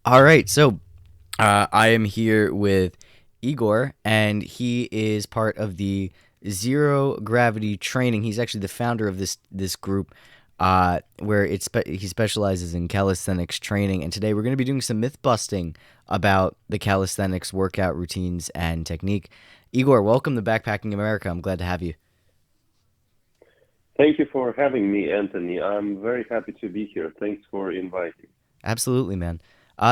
All right, so I am here with Igor, and he is part of the Zero Gravity Training. He's actually the founder of this group, where he specializes in calisthenics training. And today we're going to be doing some myth busting about the calisthenics workout routines and technique. Igor, welcome to Backpacking America. I'm glad to have you. Thank you for having me, Anthony. I'm very happy to be here. Thanks for inviting. Absolutely, man.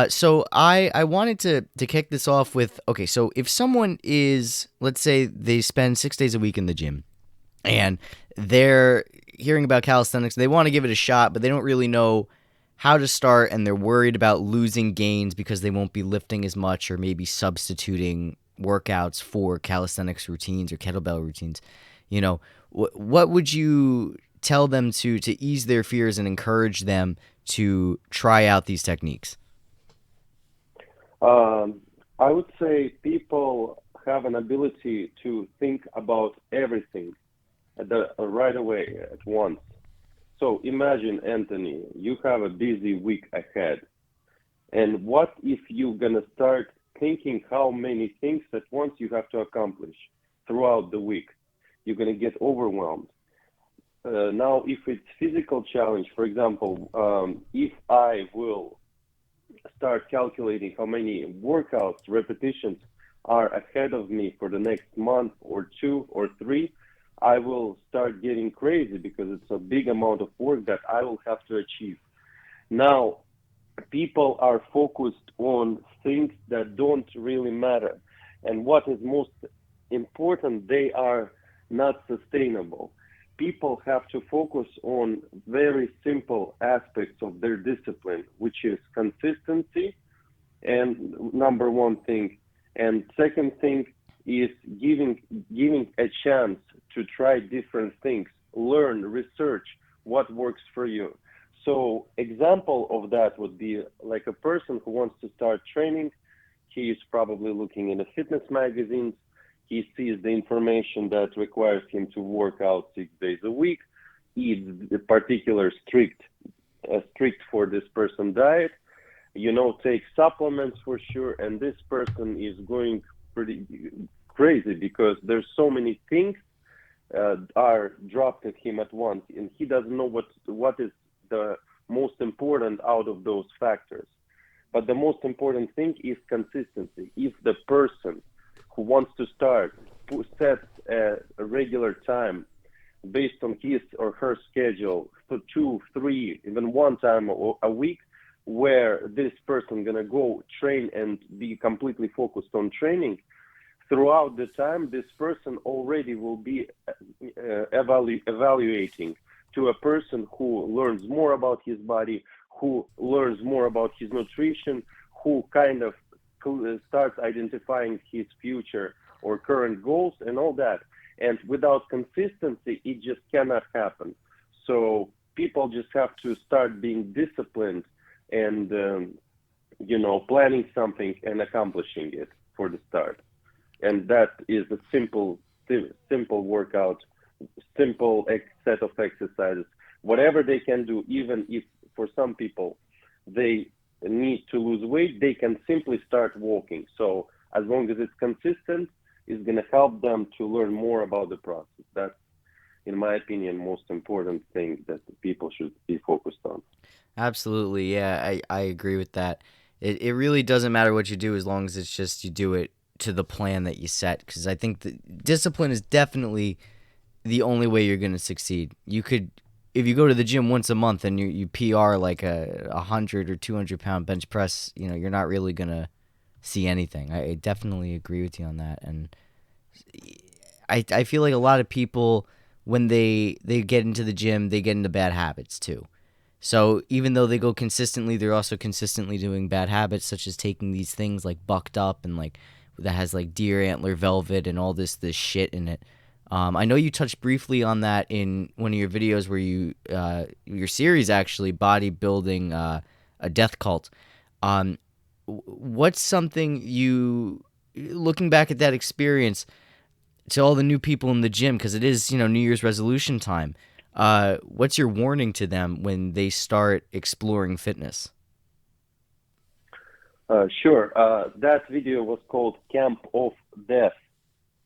So I wanted to kick this off with, okay, so if someone is, let's say they spend 6 days a week in the gym and they're hearing about calisthenics, they want to give it a shot, but they don't really know how to start, and they're worried about losing gains because they won't be lifting as much or maybe substituting workouts for calisthenics routines or kettlebell routines. You know, what would you tell them to ease their fears and encourage them to try out these techniques? Um, I would say people have an ability to think about everything right away at once. So imagine, Anthony, you have a busy week ahead. And what if you're going to start thinking how many things at once you have to accomplish throughout the week? You're going to get overwhelmed. Now, if it's physical challenge, for example, if I will start calculating how many workouts, repetitions are ahead of me for the next month or two or three, I will start getting crazy because it's a big amount of work that I will have to achieve. Now, people are focused on things that don't really matter. And what is most important, they are not sustainable. People have to focus on very simple aspects of their discipline, which is consistency and number one thing. And second thing is giving a chance to try different things, learn, research what works for you. So example of that would be like a person who wants to start training. He is probably looking in the fitness magazines. He sees the information that requires him to work out 6 days a week, eat the particular strict for this person diet, take supplements for sure. And this person is going pretty crazy because there's so many things are dropped at him at once, and he doesn't know what is the most important out of those factors. But the most important thing is consistency. If the person who wants to start sets a regular time based on his or her schedule for two, three, even one time a week, where this person gonna go train and be completely focused on training, throughout the time, this person already will be evaluating to a person who learns more about his body, who learns more about his nutrition, who kind of starts identifying his future or current goals and all that. And without consistency, it just cannot happen. So people just have to start being disciplined and planning something and accomplishing it for the start. And that is a simple workout, simple set of exercises, whatever they can do. Even if for some people they need to lose weight, they can simply start walking. So as long as it's consistent, it's going to help them to learn more about the process. That's, in my opinion, most important thing that the people should be focused on. Absolutely, yeah, I agree with that. It really doesn't matter what you do as long as it's just you do it to the plan that you set. Because I think that discipline is definitely the only way you're going to succeed. You could, if you go to the gym once a month and you PR like a 100 or 200 pound bench press, you're not really gonna see anything. I definitely agree with you on that, and I feel like a lot of people when they get into the gym, they get into bad habits too. So even though they go consistently, they're also consistently doing bad habits, such as taking these things like bucked up and like that has like deer antler velvet and all this shit in it. I know you touched briefly on that in one of your videos where your series actually bodybuilding a death cult. Um, what's something you looking back at that experience to all the new people in the gym, because it is New Year's resolution time. What's your warning to them when they start exploring fitness? Sure. That video was called Camp of Death.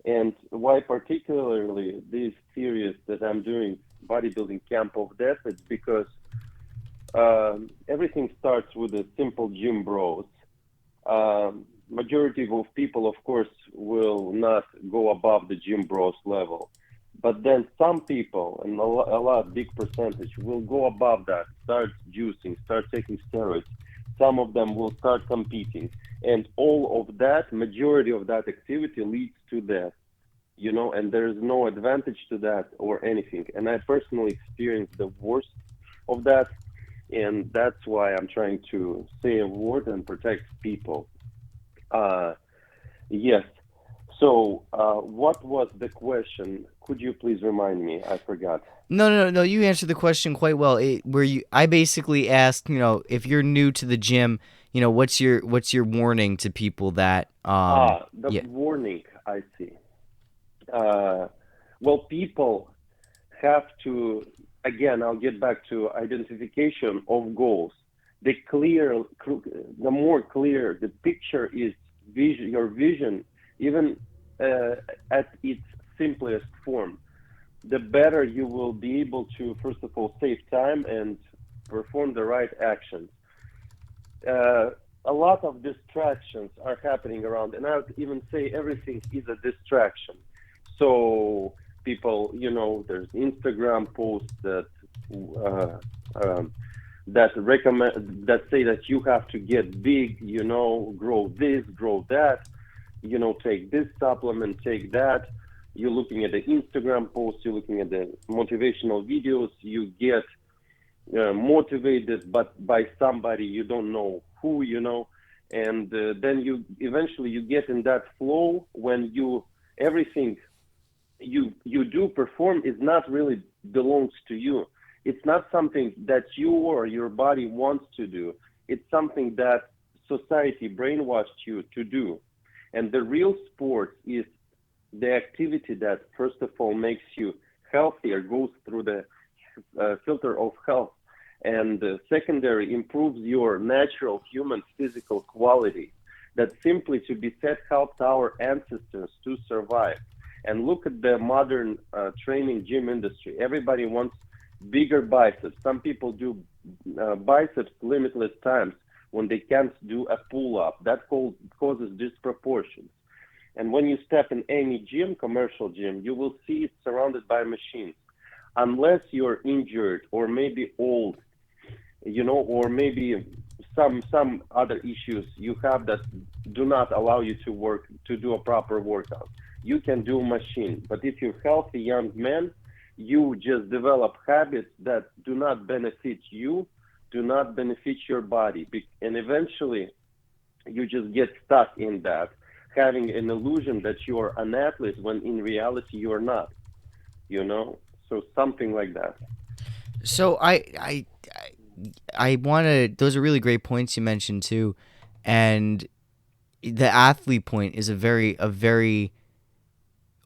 And why particularly this series that I'm doing, Bodybuilding Camp of Death, it's because everything starts with the simple gym bros. Majority of people, of course, will not go above the gym bros level. But then some people, and a lot, big percentage, will go above that, start juicing, start taking steroids. Some of them will start competing. And all of that, majority of that activity leads to death, and there's no advantage to that or anything. And I personally experienced the worst of that, and that's why I'm trying to say a word and protect people. Uh, yes. So, what was the question? Could you please remind me? I forgot. No, no, no, no. You answered the question quite well. I basically asked, if you're new to the gym, what's your warning to people that, The yeah. warning, I see. Uh, well, people have to, again, I'll get back to identification of goals. The more clear the picture is, your vision, even at its simplest form, the better you will be able to, first of all, save time and perform the right actions. Uh, a lot of distractions are happening around, and I would even say everything is a distraction. So people, there's Instagram posts uh, um, that recommend that say that you have to get big, grow this, grow that, take this supplement, take that. You're looking at the Instagram posts, you're looking at the motivational videos, you get motivated, but by somebody you don't know who, and then you get in that flow when everything you do perform is not really belongs to you. It's not something that you or your body wants to do. It's something that society brainwashed you to do. And the real sport is the activity that, first of all, makes you healthier, goes through the filter of health, and secondary improves your natural human physical quality. That simply to be said helped our ancestors to survive. And look at the modern training gym industry. Everybody wants bigger biceps. Some people do biceps limitless times when they can't do a pull up. That causes disproportions. And when you step in any gym, commercial gym, you will see it surrounded by machines. Unless you're injured or maybe old, or maybe some other issues you have that do not allow you to do a proper workout. You can do machine, but if you're healthy young man, you just develop habits that do not benefit you, do not benefit your body, and eventually you just get stuck in that, having an illusion that you are an athlete when in reality you're not. You know, so something like that. So I want to. Those are really great points you mentioned too, and the athlete point is a very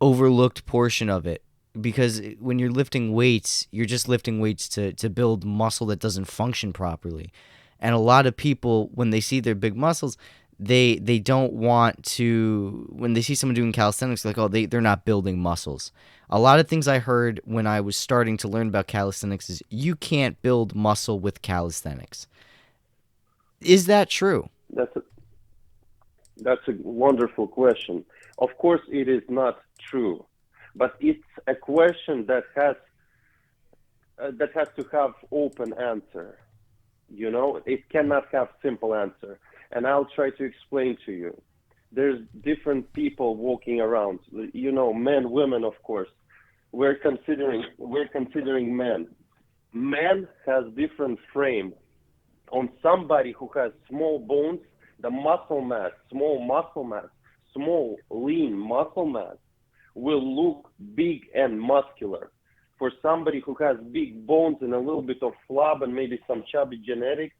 overlooked portion of it, because when you're lifting weights, you're just lifting weights to build muscle that doesn't function properly. And a lot of people, when they see their big muscles, they don't want to. When they see someone doing calisthenics, they're like, oh, they're not building muscles. A lot of things I heard when I was starting to learn about calisthenics is you can't build muscle with calisthenics. Is that true? That's a, that's a wonderful question. Of course, it is not true, but it's a question that has to have open answer. It cannot have simple answer, and I'll try to explain to you. There's different people walking around. Men, women, of course. We're considering men. Man has different frame. On somebody who has small bones, the muscle mass, small lean muscle mass will look big and muscular. For somebody who has big bones and a little bit of flab and maybe some chubby genetics,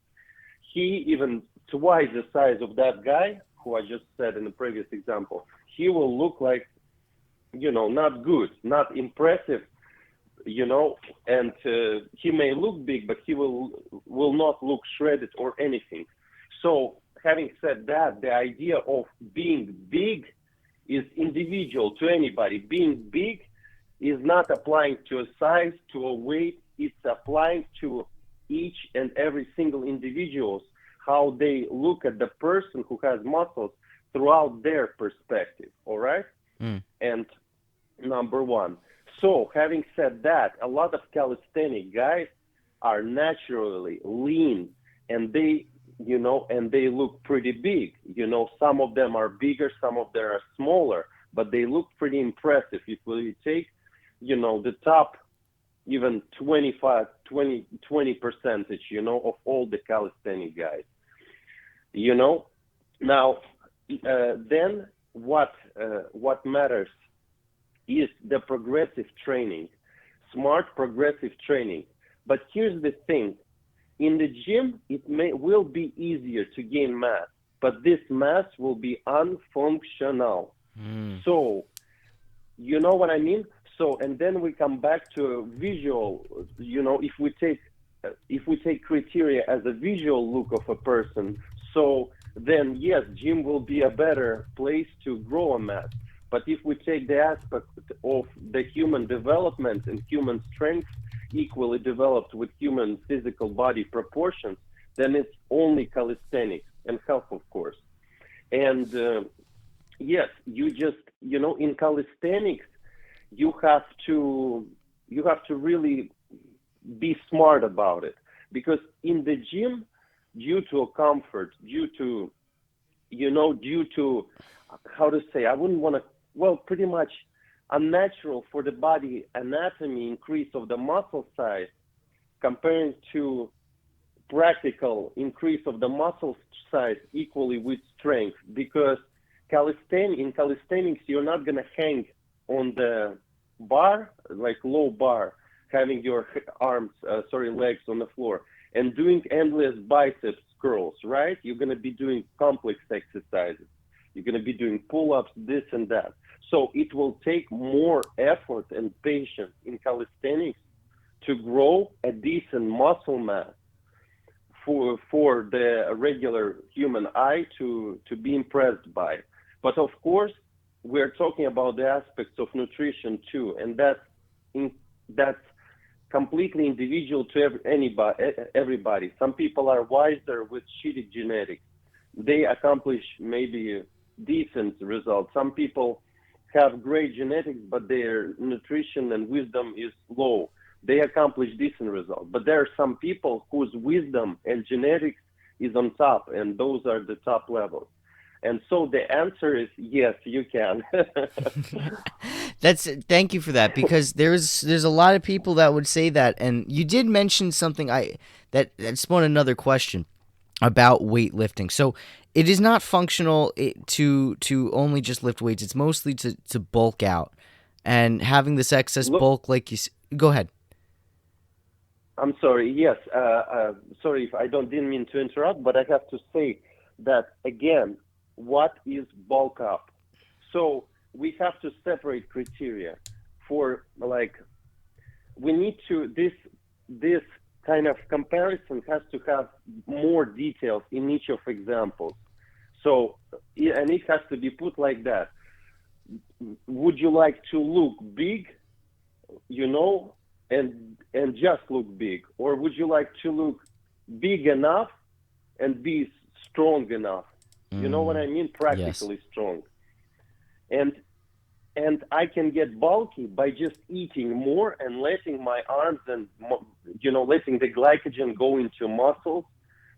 he even twice the size of that guy who I just said in the previous example, he will look like, not good, not impressive, and he may look big, but he will not look shredded or anything. So having said that, the idea of being big is individual to anybody. Being big is not applying to a size, to a weight. It's applying to each and every single individuals, how they look at the person who has muscles throughout their perspective. All right. Mm. And number one. So having said that, a lot of calisthenic guys are naturally lean, and they look pretty big. Some of them are bigger, some of them are smaller, but they look pretty impressive. If we take, the top even 20 percentage, of all the calisthenic guys, you know. Now, then what matters is the progressive training, smart progressive training. But here's the thing. In the gym, will be easier to gain mass, but this mass will be unfunctional. Mm. So, you know what I mean? So, and then we come back to visual. If we take criteria as a visual look of a person, so then yes, gym will be a better place to grow a mass. But if we take the aspect of the human development and human strength equally developed with human physical body proportions, then it's only calisthenics and health, of course. And yes, in calisthenics, you have to really be smart about it, because in the gym, due to a comfort, due to how to say, I wouldn't want to, well, pretty much unnatural for the body anatomy increase of the muscle size comparing to practical increase of the muscle size equally with strength, because in calisthenics you're not going to hang on the bar, like low bar, having your legs on the floor and doing endless biceps curls, right? You're going to be doing complex exercises. You're going to be doing pull-ups, this and that. So it will take more effort and patience in calisthenics to grow a decent muscle mass for the regular human eye to be impressed by. But of course, we're talking about the aspects of nutrition too, and that's completely individual to everybody. Some people are wiser with shitty genetics. They accomplish maybe decent results. Some people have great genetics, but their nutrition and wisdom is low. They accomplish decent results. But there are some people whose wisdom and genetics is on top, and those are the top levels. And so the answer is yes, you can. Thank you for that, because there's a lot of people that would say that, and you did mention something that spawned another question about weightlifting. So it is not functional to only just lift weights. It's mostly to bulk out, and having this excess Look, bulk, go ahead. I'm sorry. Yes, sorry if I didn't mean to interrupt, but I have to say that again. What is bulk up? So we have to separate criteria for, like, we need to this kind of comparison has to have more details in each of examples. So, and it has to be put like that. Would you like to look big, and just look big, or would you like to look big enough and be strong enough? You know what I mean? Yes. Practically strong. And I can get bulky by just eating more and letting my arms and letting the glycogen go into muscles,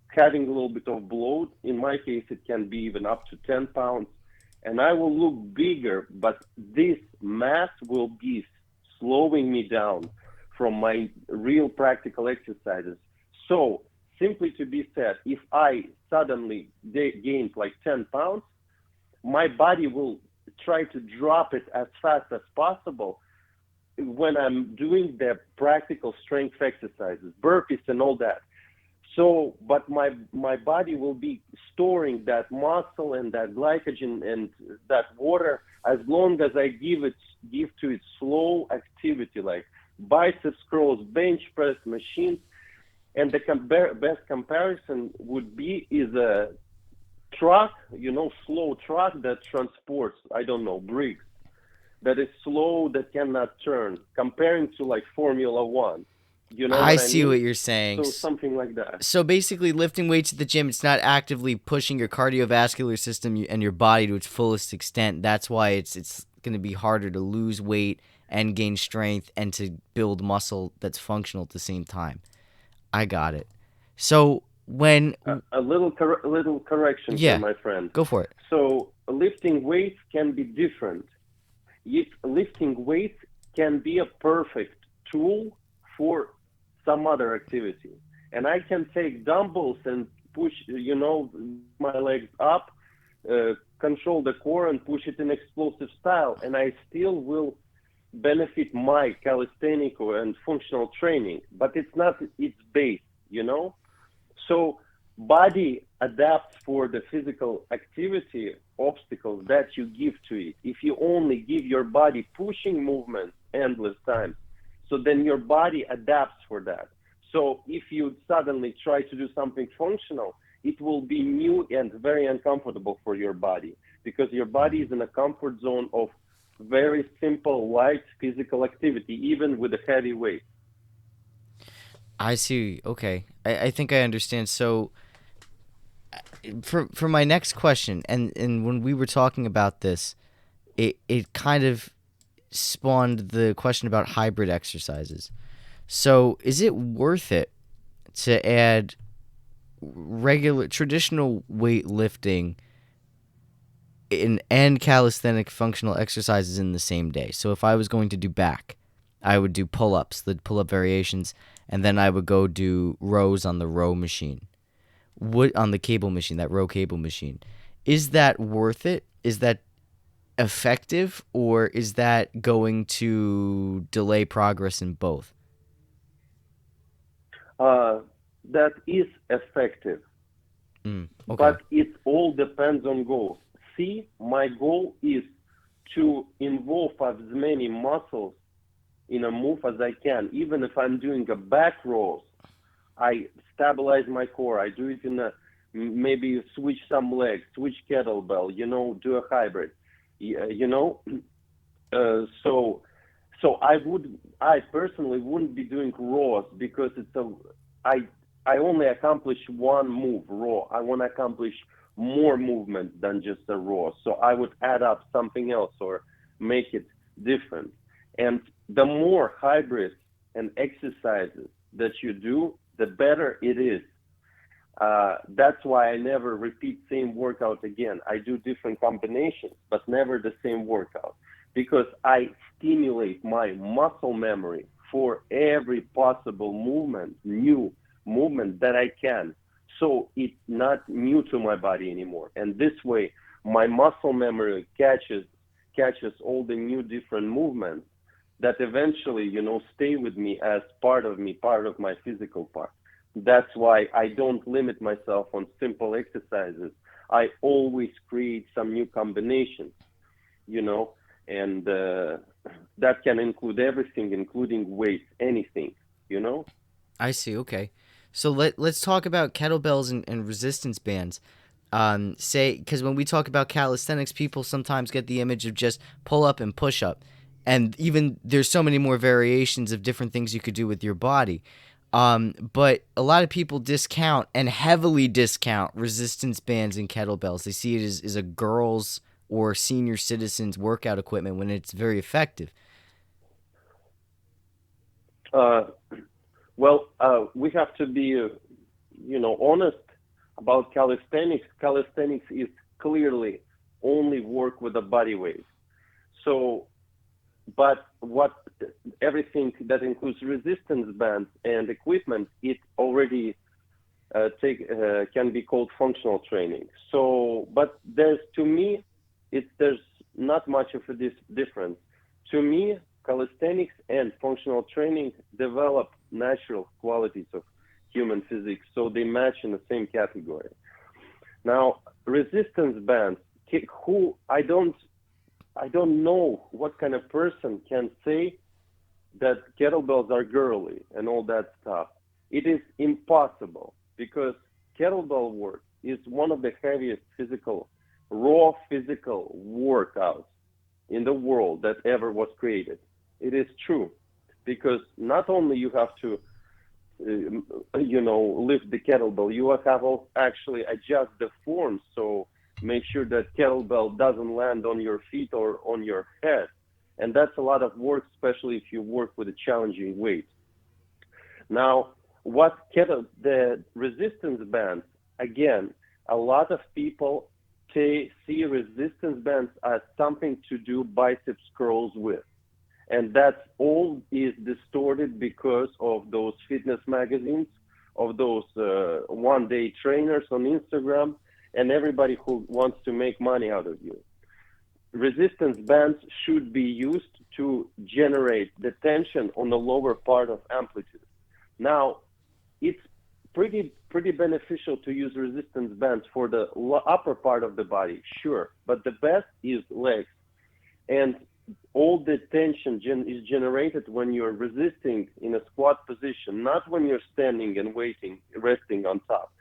having a little bit of bloat. In my case, it can be even up to 10 pounds, and I will look bigger, but this mass will be slowing me down from my real practical exercises. So simply to be said, if I suddenly gained like 10 pounds, my body will try to drop it as fast as possible when I'm doing the practical strength exercises, burpees and all that. So, but my body will be storing that muscle and that glycogen and that water as long as I give to it slow activity, like biceps curls, bench press, machines. And the best comparison would be is a truck, slow truck that transports, I don't know, bricks, that is slow, that cannot turn, comparing to like Formula One. You know I what I see mean? what you're saying. So something like that. So basically, lifting weights at the gym, it's not actively pushing your cardiovascular system and your body to its fullest extent. That's why it's going to be harder to lose weight and gain strength and to build muscle that's functional at the same time. I got it. So when A little correction here, yeah, my friend. go for it. So lifting weights can be different. If lifting weights can be a perfect tool for some other activity. And I can take dumbbells and push, my legs up, control the core and push it in explosive style, and I still will benefit my calisthenic and functional training. But it's not its base, you know. So body adapts for the physical activity obstacles that you give to it. If you only give your body pushing movements endless times, so then your body adapts for that. So if you suddenly try to do something functional, it will be new and very uncomfortable for your body because your body is in a comfort zone of very simple, light physical activity, even with a heavy weight. I see. Okay, I think I understand. So for my next question, and when we were talking about this, it kind of spawned the question about hybrid exercises. So is it worth it to add regular traditional weightlifting and calisthenic functional exercises in the same day? So if I was going to do back, I would do pull-ups, the pull-up variations, and then I would go do rows on the row machine. Would on the cable machine, that row cable machine. Is that worth it? Is that effective, or is that going to delay progress in both? Uh, that is effective, Okay. but it all depends on goals. See, my goal is to involve as many muscles in a move as I can. Even if I'm doing a back rows, I stabilize my core. I do it in a maybe switch some legs, switch kettlebell, do a hybrid. You know, so I personally wouldn't be doing rows because I I only accomplish one move raw. I want to accomplish more movement than just a raw. So I would add up something else or make it different. And the more hybrids and exercises that you do, the better it is. That's why I never repeat same workout again. I do different combinations, but never the same workout because I stimulate my muscle memory for every possible movement, new movement that I can. So it's not new to my body anymore. And this way, my muscle memory catches all the new different movements that eventually, stay with me as part of me, part of my physical part. That's why I don't limit myself on simple exercises. I always create some new combinations, you know, and that can include everything, including weights, anything, you know. I see. Okay. So let's talk about kettlebells and resistance bands. Say because when we talk about calisthenics, people sometimes get the image of just pull up and push up, and even there's so many more variations of different things you could do with your body. But a lot of people discount and heavily discount resistance bands and kettlebells. They see it as a girls' or senior citizens workout equipment when it's very effective. Uh, well, we have to be, honest about calisthenics. Calisthenics is clearly only work with the body weight. So, but what everything that includes resistance bands and equipment, it already take can be called functional training. So, but there's not much of a difference. To me, calisthenics and functional training develop natural qualities of human physics, so they match in the same category. Now, resistance bands, who I don't know what kind of person can say that kettlebells are girly and all that stuff. It is impossible because kettlebell work is one of the heaviest raw physical workouts in the world that ever was created. It is true because not only you have to lift the kettlebell. You have to actually adjust the form, so make sure that kettlebell doesn't land on your feet or on your head. And that's a lot of work, especially if you work with a challenging weight. Now, the resistance bands, again, a lot of people see resistance bands as something to do biceps curls with. And that's all is distorted because of those fitness magazines, of those one-day trainers on Instagram, and everybody who wants to make money out of you. Resistance bands should be used to generate the tension on the lower part of amplitude. Now, it's pretty beneficial to use resistance bands for the upper part of the body, sure, but the best is legs. And all the tension is generated when you're resisting in a squat position, not when you're standing and waiting, resting on top.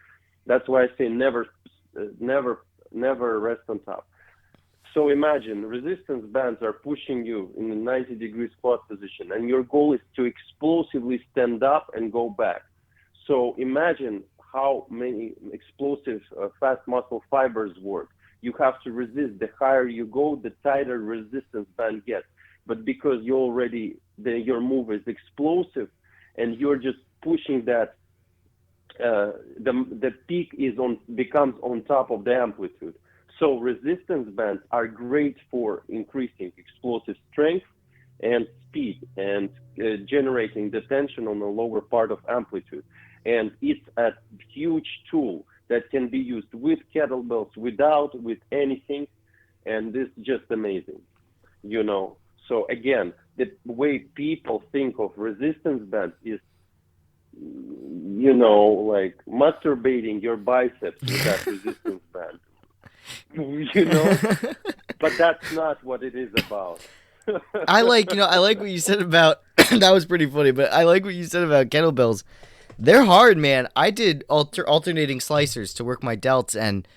That's why I say never rest on top. So imagine resistance bands are pushing you in a 90-degree squat position, and your goal is to explosively stand up and go back. So imagine how many explosive fast muscle fibers work. You have to resist. The higher you go, the tighter resistance band gets. But because your move is explosive, and you're just pushing that, the peak becomes on top of the amplitude. So resistance bands are great for increasing explosive strength and speed and generating the tension on the lower part of amplitude. And it's a huge tool that can be used with kettlebells, without, with anything, and this is just amazing, So again, the way people think of resistance bands is, like masturbating your biceps with that resistance band, but that's not what it is about. I like what you said about that was pretty funny, but I like what you said about kettlebells. They're hard, man. I did alternating slicers to work my delts, and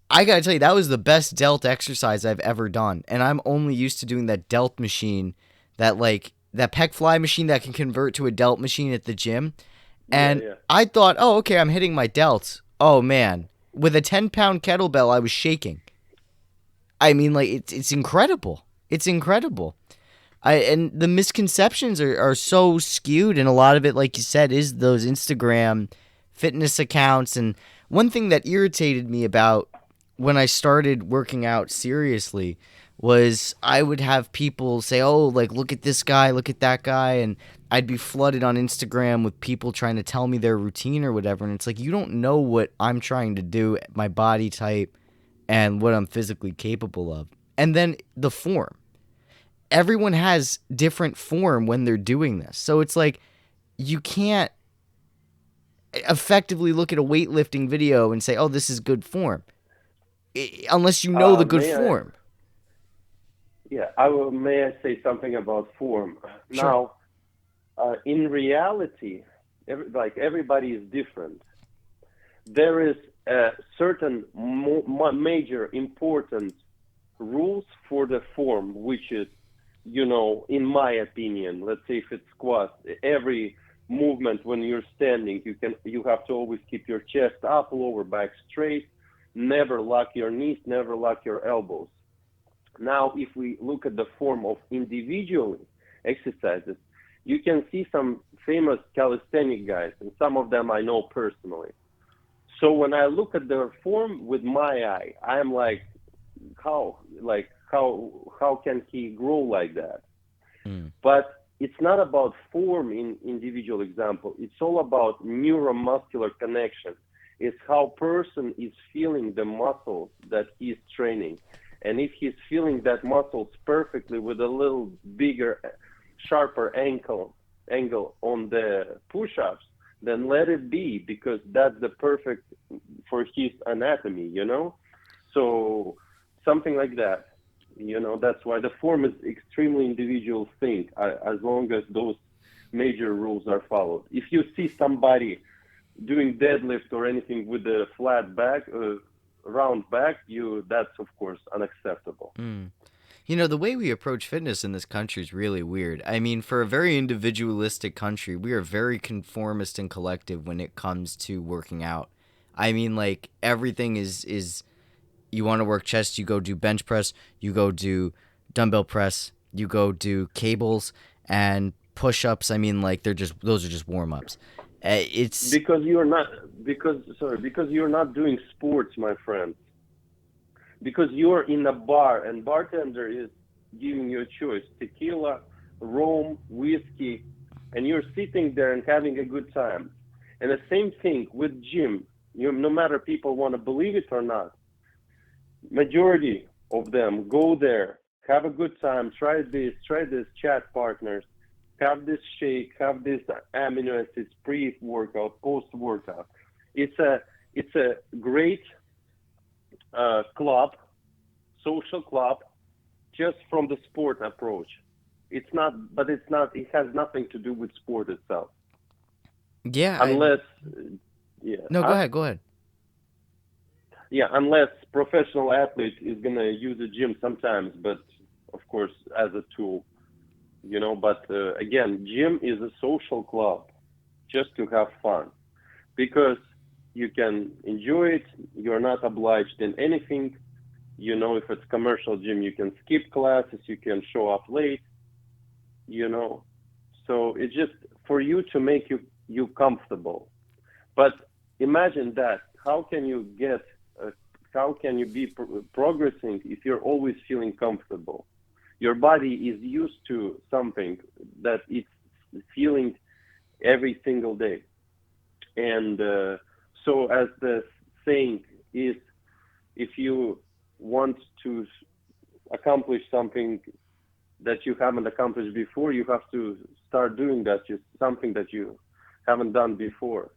I gotta tell you, that was the best delt exercise I've ever done. And I'm only used to doing that delt machine, that pec fly machine that can convert to a delt machine at the gym. And Yeah. I thought, oh, okay, I'm hitting my delts. Oh man, with a 10-pound kettlebell, I was shaking. I mean, like it's incredible. It's incredible. And the misconceptions are so skewed, and a lot of it, like you said, is those Instagram fitness accounts. And one thing that irritated me about when I started working out seriously was I would have people say, oh, like, look at this guy, look at that guy, and I'd be flooded on Instagram with people trying to tell me their routine or whatever, and it's like, you don't know what I'm trying to do, my body type, and what I'm physically capable of. And then the form. Everyone has different form when they're doing this. So it's like you can't effectively look at a weightlifting video and say, oh, this is good form, unless you know the good May I? form. Yeah, may I say something about form? Sure. Now, in reality, everybody is different. There is a certain major important rules for the form, which is, in my opinion, let's say if it's squat, every movement when you're standing, you have to always keep your chest up, lower back straight, never lock your knees, never lock your elbows. Now, if we look at the form of individual exercises, you can see some famous calisthenic guys, and some of them I know personally. So when I look at their form with my eye, I'm like, how can he grow like that? Mm. But it's not about form in individual example. It's all about neuromuscular connection. It's how person is feeling the muscles that he's training. And if he's feeling that muscles perfectly with a little bigger, sharper angle on the push-ups, then let it be, because that's the perfect for his anatomy, So something like that. That's why the form is extremely individual thing, as long as those major rules are followed. If you see somebody doing deadlift or anything with a flat back, round back, you that's of course unacceptable. Mm. You know, the way we approach fitness in this country is really weird. I mean, for a very individualistic country, we are very conformist and collective when it comes to working out. I mean, like everything is you want to work chest, you go do bench press, you go do dumbbell press, you go do cables and push-ups. I mean, like those are just warm-ups. It's Because you're not because you're not doing sports, my friend. Because you're in a bar and bartender is giving you a choice: tequila, rum, whiskey, and you're sitting there and having a good time. And the same thing with gym. No matter people want to believe it or not, majority of them go there, have a good time, try this, chat partners, have this shake, have this amino acids pre-workout, post-workout. It's a great club, social club, just from the sport approach. It's not, but it's not. It has nothing to do with sport itself, yeah, I unless, yeah, no, go huh? ahead, go ahead. Yeah, unless professional athlete is gonna use a gym sometimes, but of course as a tool, But again, gym is a social club, just to have fun, because you can enjoy it. You're not obliged in anything. If it's commercial gym, you can skip classes, you can show up late, you know. So it's just for you to make you comfortable. But imagine that. How can you get? Uh, how can you be progressing if you're always feeling comfortable? Your body is used to something that it's feeling every single day, and so as the saying is, if you want to accomplish something that you haven't accomplished before, you have to start doing that, just something that you haven't done before.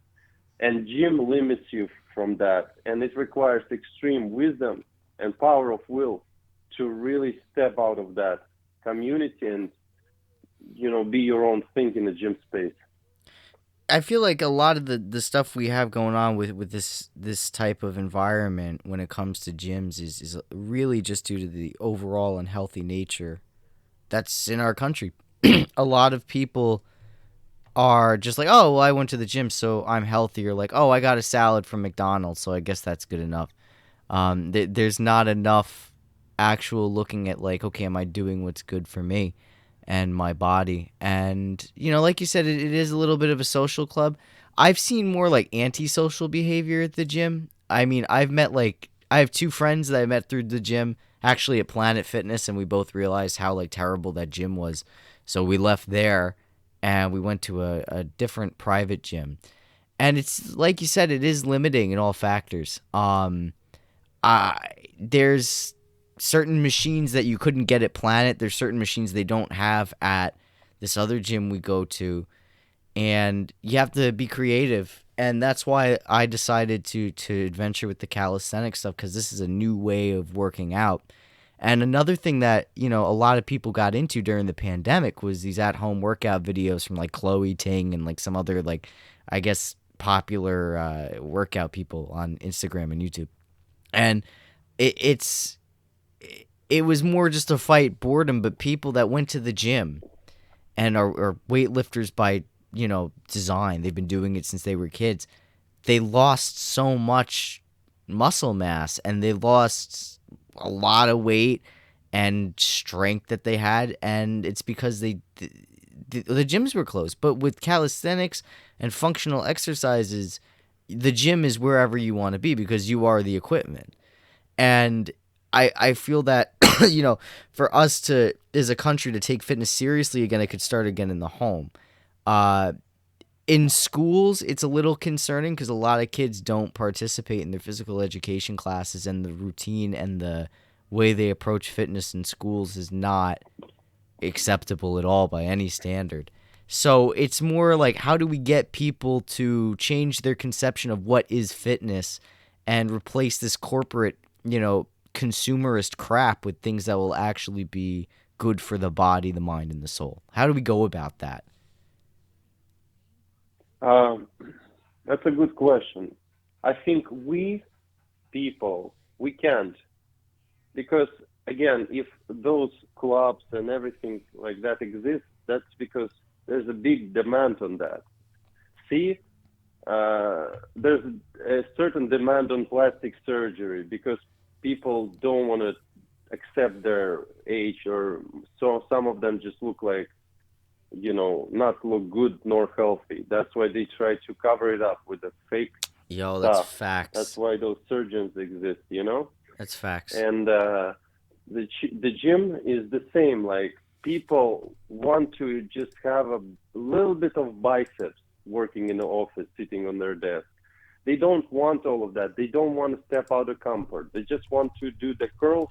And gym limits you from that, and it requires extreme wisdom and power of will to really step out of that community and be your own thing in the gym space. I feel like a lot of the stuff we have going on with this type of environment when it comes to gyms is really just due to the overall unhealthy nature that's in our country. A lot of people are just like, oh, well, I went to the gym, so I'm healthy. Or like, oh, I got a salad from McDonald's, so I guess that's good enough. There's not enough actual looking at like, okay, am I doing what's good for me and my body? And like you said, it is a little bit of a social club. I've seen more like antisocial behavior at the gym. I mean, I have two friends that I met through the gym, actually at Planet Fitness, and we both realized how like terrible that gym was. So we left there and we went to a different private gym. And it's like you said, it is limiting in all factors. There's certain machines that you couldn't get at Planet. There's certain machines they don't have at this other gym we go to, and you have to be creative. And that's why I decided to adventure with the calisthenics stuff, because this is a new way of working out. And another thing that a lot of people got into during the pandemic was these at-home workout videos from like Chloe Ting and like some other like I guess popular workout people on Instagram and YouTube. And it's it was more just to fight boredom, but people that went to the gym and are weightlifters by design, they've been doing it since they were kids. They lost so much muscle mass and they lost a lot of weight and strength that they had, and it's because the gyms were closed. But with calisthenics and functional exercises, the gym is wherever you want to be because you are the equipment. And I feel that for us to as a country to take fitness seriously again, it could start again in the home. Uh, in schools, it's a little concerning because a lot of kids don't participate in their physical education classes, and the routine and the way they approach fitness in schools is not acceptable at all by any standard. So it's more like, how do we get people to change their conception of what is fitness and replace this corporate, consumerist crap with things that will actually be good for the body, the mind, and the soul? How do we go about that? Um, That's a good question. I think we people we can't because again, if those clubs and everything like that exists, that's because there's a big demand on that. See, there's a certain demand on plastic surgery because people don't want to accept their age, or so some of them just look like not look good nor healthy. That's why they try to cover it up with the fake Yo, that's stuff. That's facts. why those surgeons exist. That's facts. And the gym is the same. Like people want to just have a little bit of biceps working in the office, sitting on their desk. They don't want all of that. They don't want to step out of comfort. They just want to do the curls,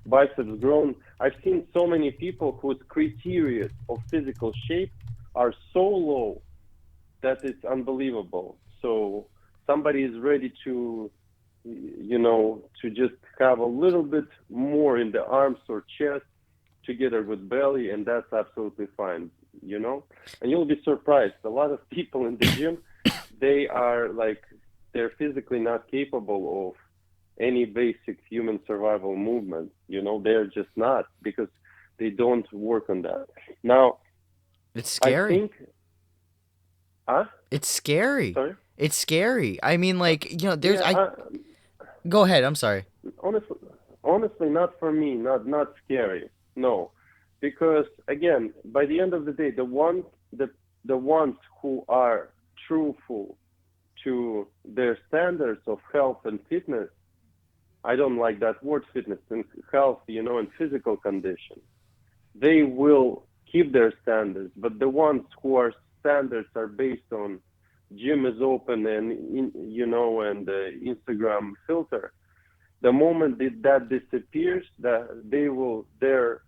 biceps grown. I've seen so many people whose criteria of physical shape are so low that it's unbelievable. So somebody is ready to just have a little bit more in the arms or chest together with belly, and that's absolutely fine. And you'll be surprised. A lot of people in the gym, they are like, they're physically not capable of any basic human survival movement. They're just not because they don't work on that. Now, It's I scary. think, huh? It's scary. Sorry? It's scary. I mean, like, there's Yeah, I go ahead. I'm sorry. honestly, honestly, not for me, not scary. No, because again, by the end of the day, the ones who are truthful to their standards of health and fitness, I don't like that word fitness and health, and physical condition. They will keep their standards, but the ones who are standards are based on gym is open and the Instagram filter. The moment that disappears, that they will their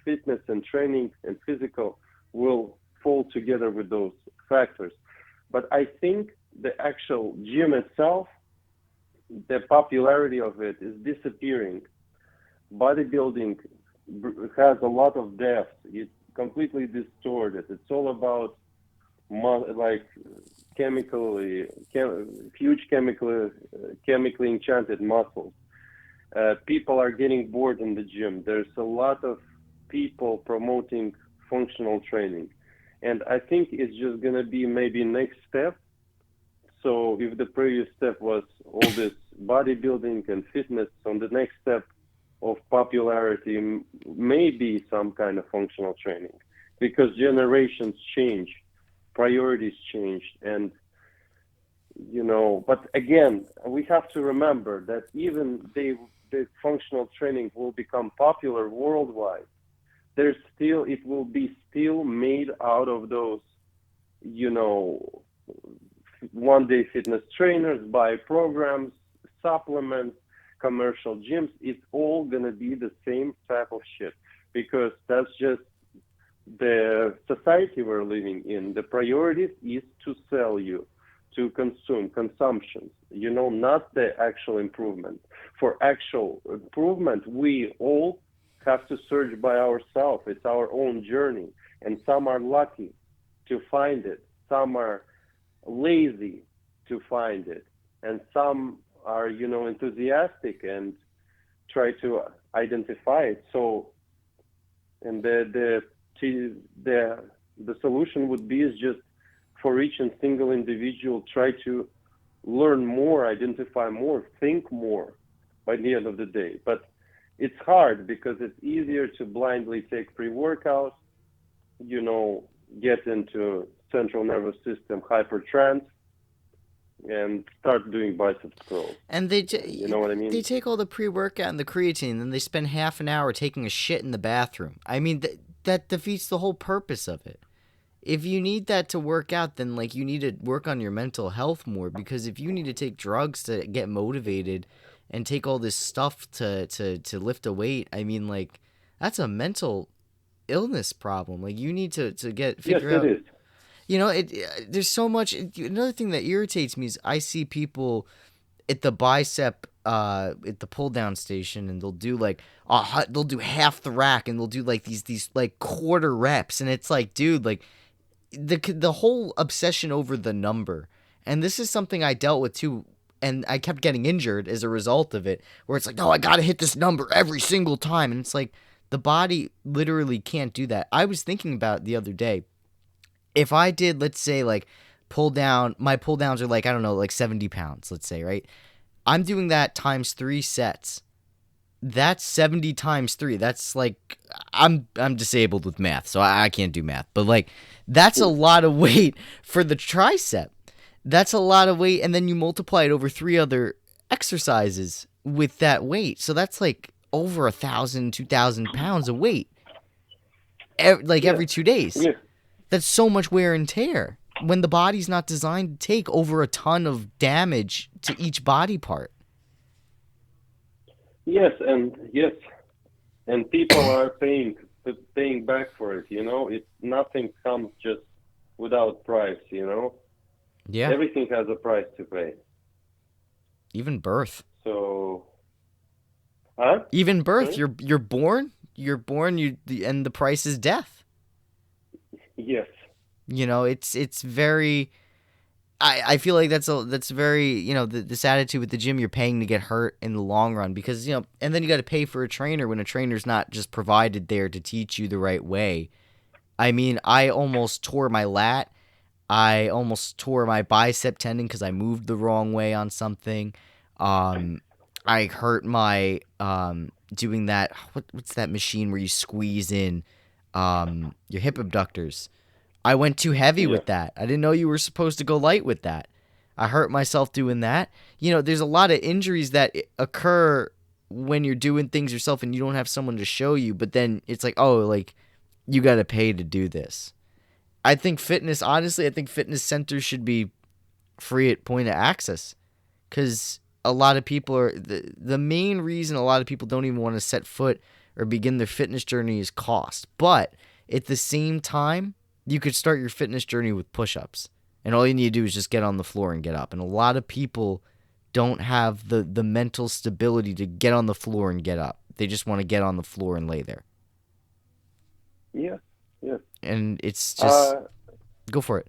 fitness and training and physical will fall together with those factors. But I think the actual gym itself, the popularity of it is disappearing. Bodybuilding has a lot of depth. It's completely distorted. It's all about like huge chemically enchanted muscles. People are getting bored in the gym. There's a lot of people promoting functional training, and I think it's just gonna be maybe next step. So if the previous step was all this bodybuilding and fitness, on the next step of popularity may be some kind of functional training, because generations change, priorities changed, and but again, we have to remember that even the functional training will become popular worldwide. There's still it will be still made out of those, you know, one day fitness trainers, buy programs, supplements, commercial gyms. It's all gonna be the same type of shit, because that's just the society we're living in. The priority is to sell you, to consumption, not the actual improvement. For actual improvement, we all have to search by ourselves. It's our own journey. And some are lucky to find it, some are lazy to find it, and some are, enthusiastic and try to identify it. So, and the solution would be is just for each and single individual try to learn more, identify more, think more by the end of the day. But it's hard because it's easier to blindly take pre-workouts, get into central nervous system hypertrance and start doing biceps curls. And You know what I they mean? take all the pre-workout and the creatine, and then they spend half an hour taking a shit in the bathroom. I mean, that defeats the whole purpose of it. If you need that to work out, then like you need to work on your mental health more, because if you need to take drugs to get motivated and take all this stuff to lift a weight, I mean, like, that's a mental illness problem. Like, you need to get Yes, figure it out. is. There's so much. Another thing that irritates me is I see people at the bicep at the pull down station, and they'll do like they'll do half the rack, and they'll do like these like quarter reps, and it's like, dude, like the whole obsession over the number, And this is something I dealt with too, and I kept getting injured as a result of it, where it's like, no, I got to hit this number every single time. And it's like, the body literally can't do that. I was thinking about it the other day. If I did, let's say, like, pull down, my pull downs are like, I don't know, like 70 pounds, let's say, right? I'm doing that times 3 sets. That's 70 times 3. That's like, I'm disabled with math, so I can't do math. But like, that's a lot of weight for the tricep. That's a lot of weight, and then you multiply it over 3 other exercises with that weight. So that's like over 1,000, 2,000 pounds of weight, like Yes, every 2 days. yes, That's so much wear and tear when the body's not designed to take over a ton of damage to each body part. yes, and people are paying back for it. You know, it nothing comes just without price. You know, Yeah, everything has a price to pay. even birth. So, huh? Even birth, Sorry? you're born, and the price is death. Yes, It's very. I feel like that's very, this attitude with the gym. You're paying to get hurt in the long run, because and then you got to pay for a trainer when a trainer's not just provided there to teach you the right way. I mean, I almost tore my lat. I almost tore my bicep tendon because I moved the wrong way on something. Um, I hurt my doing that. What's that machine where you squeeze in your hip abductors? I went too heavy yeah, with that. I didn't know you were supposed to go light with that. I hurt myself doing that. There's a lot of injuries that occur when you're doing things yourself and you don't have someone to show you. But then it's like, oh, like, you got to pay to do this. Honestly, I think fitness centers should be free at point of access, because a lot of people are the main reason a lot of people don't even want to set foot or begin their fitness journey is cost. But at the same time, you could start your fitness journey with push-ups, and all you need to do is just get on the floor and get up. And a lot of people don't have the mental stability to get on the floor and get up. They just want to get on the floor and lay there. yes, yes. And it's just Uh, go for it.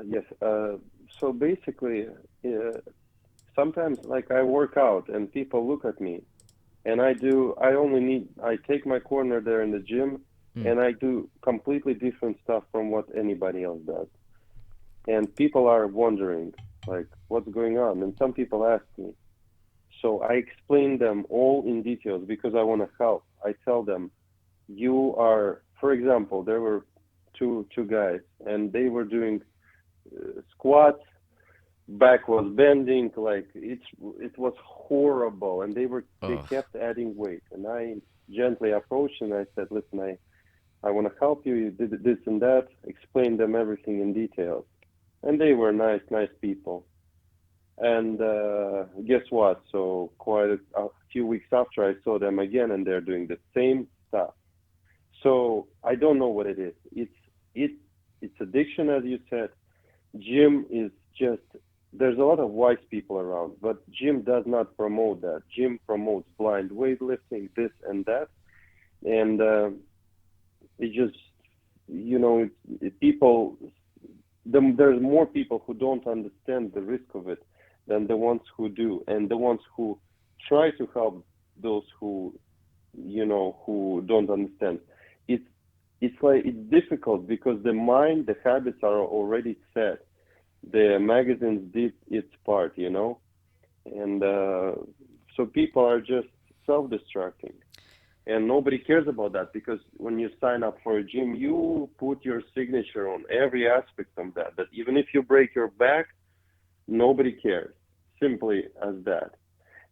yes. So basically, uh, sometimes like I work out and people look at me and I take my corner there in the gym Mm. and I do completely different stuff from what anybody else does. And people are wondering like what's going on. And some people ask me. So I explain them all in details because I want to help. I tell them you are, for example, there were two guys and they were doing squats, back was bending, like it was horrible, and they Ugh. kept adding weight. And I gently approached and I said, listen, I want to help you. You did this and that. Explained them everything in detail, and they were nice people. And guess what? So quite a few weeks after, I saw them again, and they're doing the same stuff. So I don't know what it is. It it's addiction, as you said. Gym is just there's a lot of wise people around, but gym does not promote that. Gym promotes blind weightlifting, this and that, and it just people. There's more people who don't understand the risk of it than the ones who do, and the ones who try to help those who don't understand. It's it's like it's difficult because the mind, the habits are already set. The magazines did its part, and so people are just self-destructing, and nobody cares about that because when you sign up for a gym, you put your signature on every aspect of that. That even if you break your back, nobody cares. Simply as that.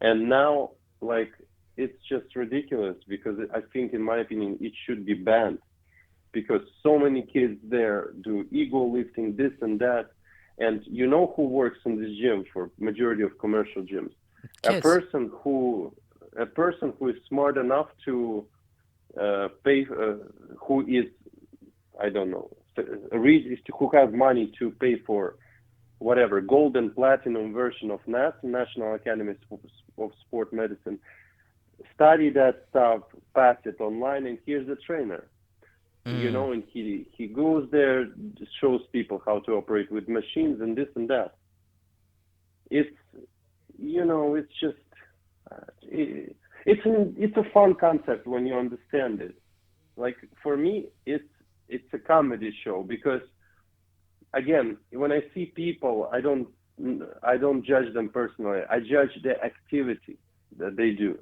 And now, like, it's just ridiculous because I think, in my opinion, it should be banned because so many kids there do ego lifting, this and that. And you know who works in this gym for majority of commercial gyms? A Kids. person who a person who is smart enough to pay, who is I don't know, who has money to pay for whatever gold and platinum version of NAS, National Academy of Sport Medicine. Study that stuff, pass it online, and here's the trainer. Mm. and he goes there, shows people how to operate with machines and this and that. It's it's just it's a fun concept when you understand it. Like for me, it's a comedy show because again, when I see people, I don't judge them personally. I judge the activity that they do.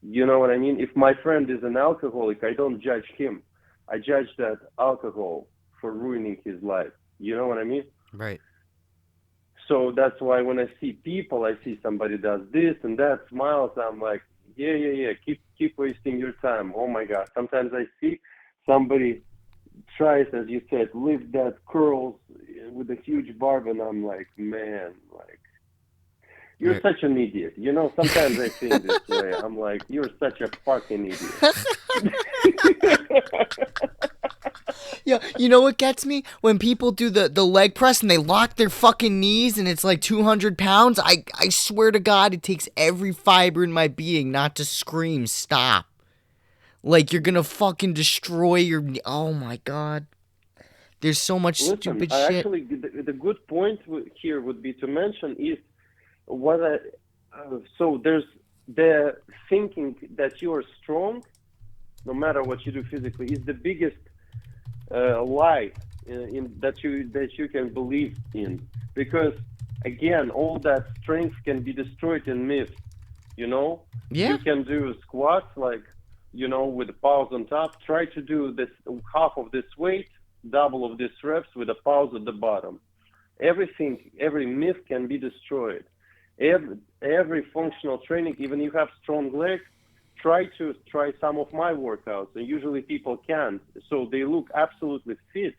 You know what I mean? If my friend is an alcoholic, I don't judge him. I judge that alcohol for ruining his life. You know what I mean? Right. So that's why when I see people, I see somebody does this and that, smiles. I'm like, yeah, yeah, yeah. Keep wasting your time. Oh my God. Sometimes I see somebody tries, as you said, lift that curls with a huge barb, and I'm like, man, like you're Right. such an idiot. Sometimes I think this way. I'm like, you're such a fucking idiot. Yeah, you know what gets me? When people do the leg press and they lock their fucking knees and it's like 200 pounds, I swear to God, it takes every fiber in my being not to scream, stop. Like, you're gonna fucking destroy your. Oh my God. There's so much Listen, stupid I shit. actually the good point here would be to mention is what I so there's the thinking that you are strong no matter what you do physically is the biggest lie that you can believe in because again all that strength can be destroyed in myths. You Yeah? can do squats like with the pause on top. Try to do this half of this weight, double of this reps with a pause at the bottom. Every myth can be destroyed. Every functional training, even you have strong legs, try some of my workouts, and usually people can't. So they look absolutely fit,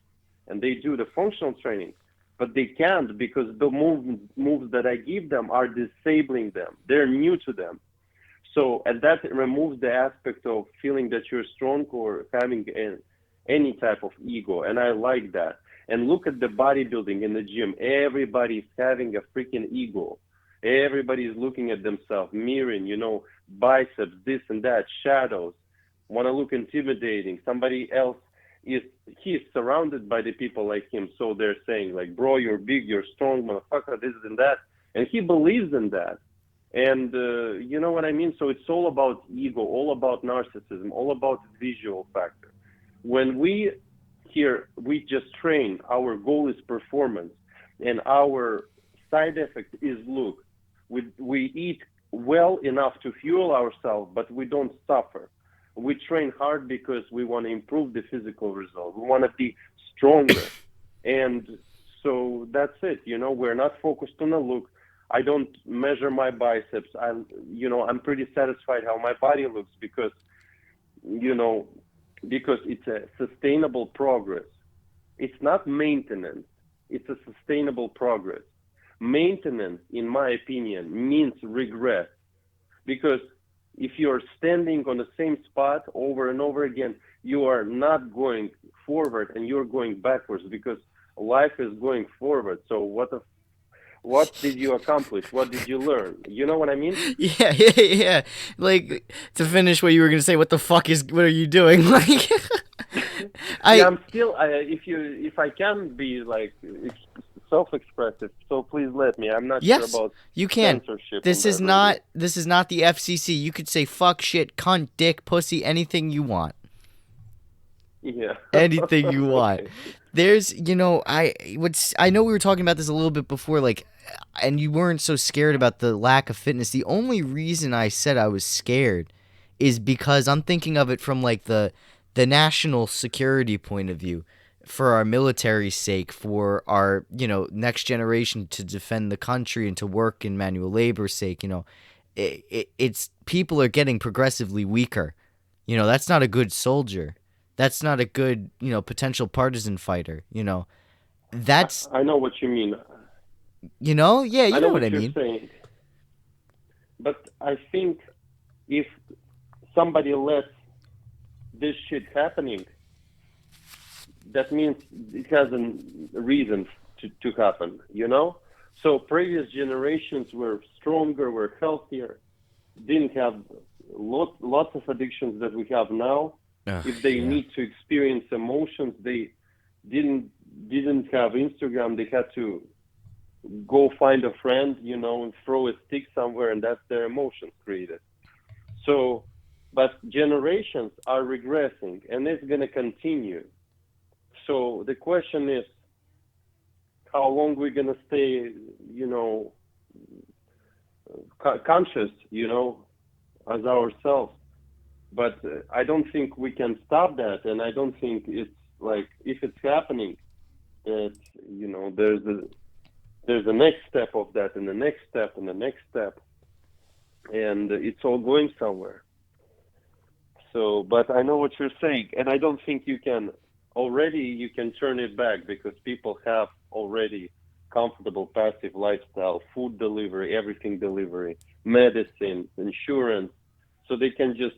and they do the functional training, but they can't because the moves that I give them are disabling them. They're new to them. So, and that removes the aspect of feeling that you're strong or having any type of ego. And I like that. And look at the bodybuilding in the gym. Everybody's having a freaking ego. Everybody's looking at themselves, mirroring, biceps, this and that, shadows, want to look intimidating. Somebody else is, he's surrounded by the people like him. So they're saying like, bro, you're big, you're strong, motherfucker, this and that. And he believes in that. And you know what I mean? So it's all about ego, all about narcissism, all about visual factor. When we just train, our goal is performance, and our side effect is look. We eat well enough to fuel ourselves, but we don't suffer. We train hard because we want to improve the physical result. We want to be stronger, and so that's it. We're not focused on the look. I don't measure my biceps. I'm pretty satisfied how my body looks you know, because it's a sustainable progress. It's not maintenance. It's a sustainable progress. Maintenance, in my opinion, means regret because if you're standing on the same spot over and over again, you are not going forward and you're going backwards because life is going forward. So what did you accomplish? What did you learn? You know what I mean? Yeah, yeah, yeah. Like, to finish what you were gonna say, what are you doing? Like, Yeah, I, I'm still. If I can be like self-expressive, so please let me. I'm not sure yes, about you can. censorship on This is that radio. not, this is not the FCC. You could say fuck, shit, cunt, dick, pussy, anything you want. Yeah. Anything you want. Okay. There's, I know we were talking about this a little bit before, like, and you weren't so scared about the lack of fitness. The only reason I said I was scared is because I'm thinking of it from like the national security point of view, for our military's sake, for our, next generation to defend the country and to work in manual labor's sake. It's people are getting progressively weaker. That's not a good soldier. That's not a good, potential partisan fighter. I, That's, I know what you mean. yeah, I you know know what what I you're mean. saying, but I think if somebody lets this shit happening, that means it has a reason to happen. So previous generations were stronger, were healthier, didn't have lots of addictions that we have now. If they Yeah. need to experience emotions, they didn't didn't have Instagram. They had to go find a friend, and throw a stick somewhere, and that's their emotions created. So, but generations are regressing, and it's going to continue. So the question is, how long we're going to stay, you know, conscious, as ourselves. But I don't think we can stop that, and I don't think it's like if it's happening that there's a next step of that, and the next step, and the next step, and it's all going somewhere. So, but I know what you're saying, and I don't think you can turn it back because people have already comfortable passive lifestyle, food delivery, everything delivery, medicine, insurance, so they can just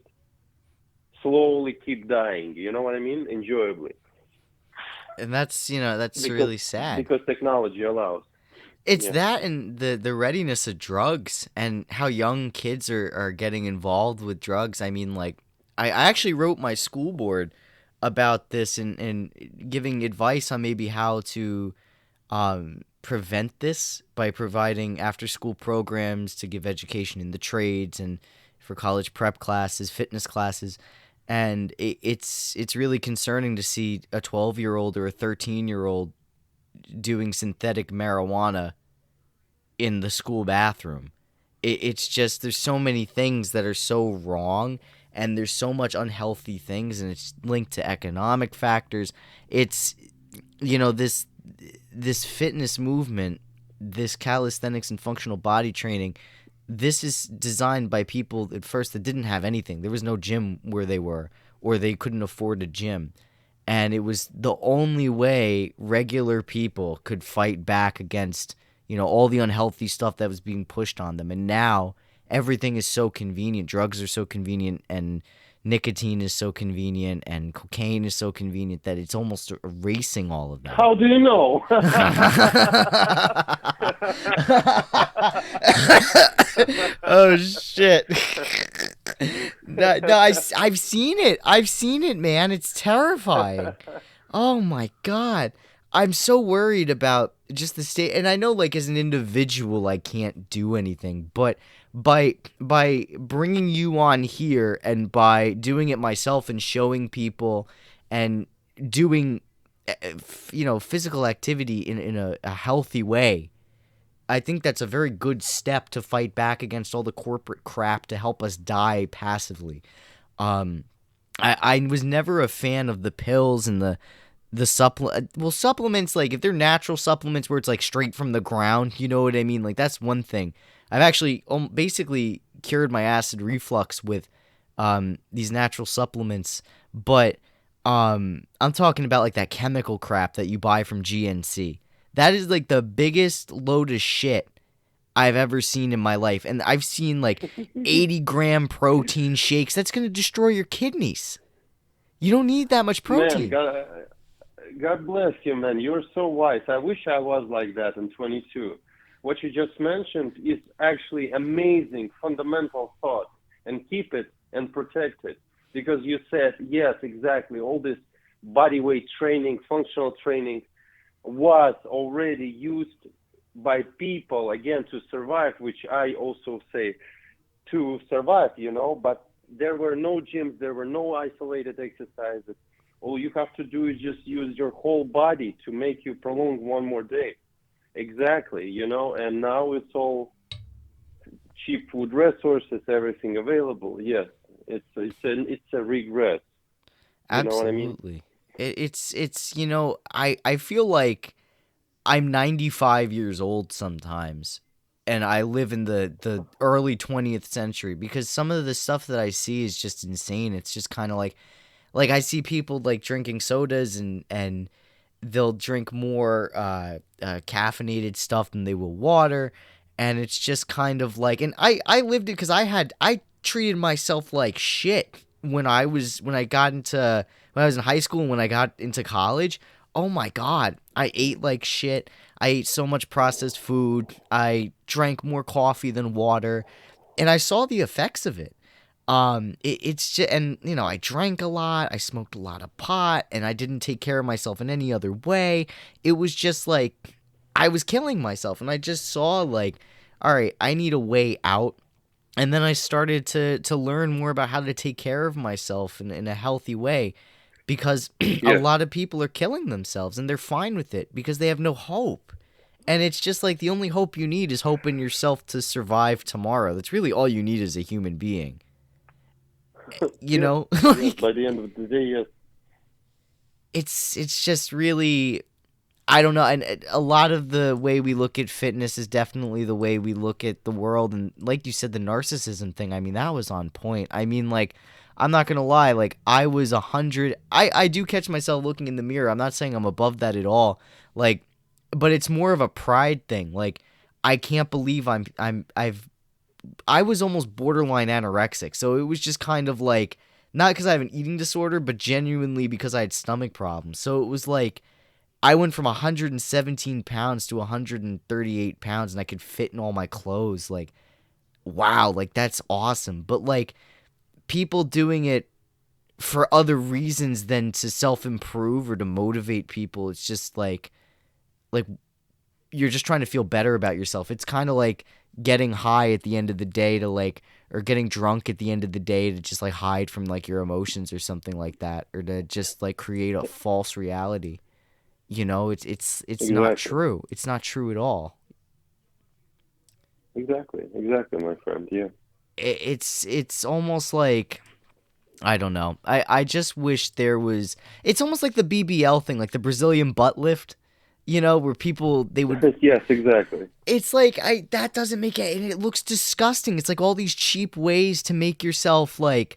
slowly keep dying. You know what I mean? Enjoyably, And that's because really sad. technology allows. It's Yeah. that and the readiness of drugs and how young kids are getting involved with drugs. I mean, like, I actually wrote my school board about this and giving advice on maybe how to prevent this by providing after school programs to give education in the trades and for college prep classes, fitness classes. And it's really concerning to see a 12-year-old or a 13-year-old doing synthetic marijuana in the school bathroom. It's just there's so many things that are so wrong, and there's so much unhealthy things, and it's linked to economic factors. It's this fitness movement, this calisthenics and functional body training. This is designed by people at first that didn't have anything. There was no gym where they were, or they couldn't afford a gym. And it was the only way regular people could fight back against, all the unhealthy stuff that was being pushed on them. And now everything is so convenient. Drugs are so convenient, and nicotine is so convenient, and cocaine is so convenient that it's almost erasing all of that. How do you know? Oh shit. No, no, I've seen it. I've seen it, man. It's terrifying. Oh my god. I'm so worried about just the state, and I know, like, as an individual I can't do anything, but by bringing you on here and by doing it myself and showing people and doing physical activity in a healthy way, I think that's a very good step to fight back against all the corporate crap to help us die passively. Um, I was never a fan of the pills and the supplements. Like, if they're natural supplements where it's like straight from the ground, you know what I mean? Like, that's one thing. I've actually basically cured my acid reflux with these natural supplements, but I'm talking about like that chemical crap that you buy from GNC. That is like the biggest load of shit I've ever seen in my life. And I've seen like 80-gram protein shakes. That's going to destroy your kidneys. You don't need that much Man, protein. God bless you, man. You're so wise. I wish I was like that in 22. What you just mentioned is actually amazing, fundamental thought, and keep it and protect it. Because you said, yes, exactly, all this body weight training, functional training was already used by people, again, to survive, which I also say to survive, but there were no gyms, there were no isolated exercises. All you have to do is just use your whole body to make you prolong one more day. Exactly, and now it's all cheap food resources, everything available. Yes, it's a regret. You know what I mean? Absolutely. It's I feel like I'm 95 years old sometimes, and I live in the early 20th century, because some of the stuff that I see is just insane. It's just kind of like I see people like drinking sodas, and they'll drink more caffeinated stuff than they will water, and it's just kind of like, and I lived it because I treated myself like shit when I was in high school and when I got into college. Oh my god, I ate like shit. I ate so much processed food. I drank more coffee than water, and I saw the effects of it. It's just, and I drank a lot, I smoked a lot of pot, and I didn't take care of myself in any other way. It was just like I was killing myself, and I just saw like, all right, I need a way out. And then I started to learn more about how to take care of myself in a healthy way, because a Yes, lot of people are killing themselves and they're fine with it because they have no hope. And it's just like the only hope you need is hope in yourself to survive tomorrow. That's really all you need as a human being. yes, yes. Like By the end of the day, yes, it's just really, I don't know, and a lot of the way we look at fitness is definitely the way we look at the world, and like you said, the narcissism thing. I mean, that was on point. I mean, like, I'm not gonna lie, like I was 100. I do catch myself looking in the mirror. I'm not saying I'm above that at all. Like, but it's more of a pride thing. Like, I can't believe I was almost borderline anorexic. So it was just kind of like, not because I have an eating disorder, but genuinely because I had stomach problems. So it was like I went from 117 pounds to 138 pounds and I could fit in all my clothes. Like, wow, like that's awesome. But like people doing it for other reasons than to self improve or to motivate people, it's just like you're just trying to feel better about yourself. It's kind of like getting high at the end of the day to like, or getting drunk at the end of the day to just like hide from like your emotions or something like that, or to just like create a false reality. It's not exactly, true. It's not true at all. exactly, my friend. Yeah. It's almost like, I don't know. I just wish there was. It's almost like the BBL thing, like the Brazilian butt lift. Where people they would. Yes, exactly. It's like I that doesn't make it. And it looks disgusting. It's like all these cheap ways to make yourself like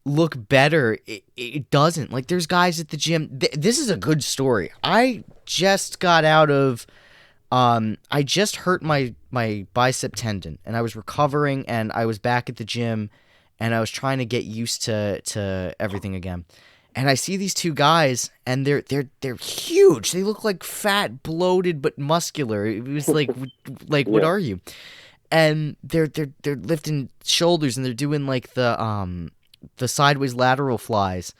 look better. It doesn't. Like there's guys at the gym. This is a good story. I just got out of. I just hurt my bicep tendon, and I was recovering, and I was back at the gym, and I was trying to get used to everything again. And I see these two guys, and they're huge. They look like fat, bloated, but muscular. It was like what Yeah. are you? And they're lifting shoulders, and they're doing like the sideways lateral flies,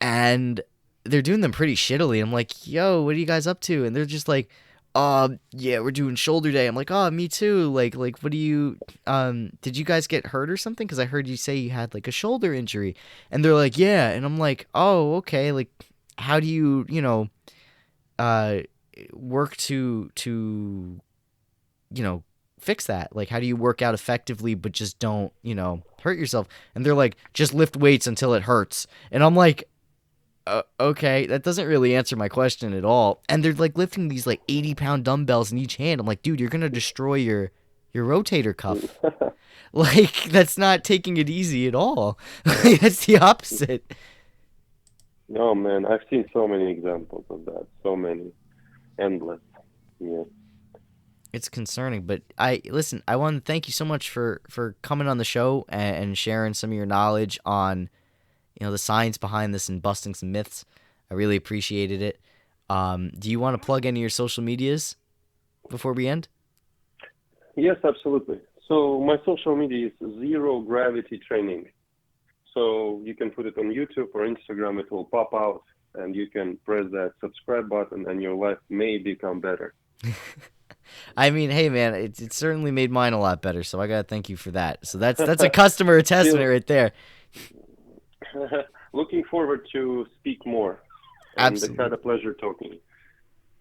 and they're doing them pretty shittily. I'm like, yo, what are you guys up to? And they're just like, yeah, we're doing shoulder day. I'm like, oh, me too. Like, what do you, did you guys get hurt or something? Because I heard you say you had like a shoulder injury. And they're like, yeah. And I'm like, oh, okay. Like, how do you, uh, work to, fix that? Like, how do you work out effectively, but just don't, hurt yourself? And they're like, just lift weights until it hurts. And I'm like, okay, that doesn't really answer my question at all. And they're like lifting these like 80-pound dumbbells in each hand. I'm like, dude, you're gonna destroy your rotator cuff. Like that's not taking it easy at all. That's the opposite. No, man, I've seen so many examples of that. So many, endless. Yeah. It's concerning, but I listen. I want to thank you so much for coming on the show and sharing some of your knowledge on the science behind this and busting some myths. I really appreciated it. Do you want to plug any of your social medias before we end? Yes, absolutely. So my social media is Zero Gravity Training. So you can put it on YouTube or Instagram. It will pop out, and you can press that subscribe button, and your life may become better. I mean, hey man, it certainly made mine a lot better, so I gotta thank you for that. So that's a customer attestament Still, right there. looking forward to speak more, and had Absolutely. a pleasure talking.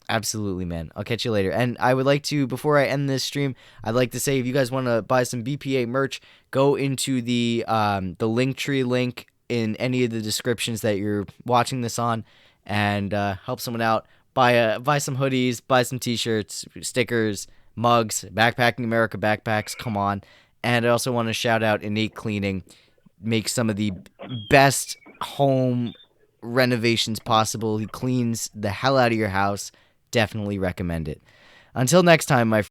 Absolutely, man. I'll catch you later. And I would like to, before I end this stream, I'd like to say if you guys want to buy some BPA merch, go into the Linktree link in any of the descriptions that you're watching this on, and help someone out. Buy some hoodies, buy some t-shirts, stickers, mugs, Backpacking America backpacks. Come on. And I also want to shout out Innate Cleaning. Make some of the best home renovations possible. He cleans the hell out of your house. Definitely recommend it. Until next time, my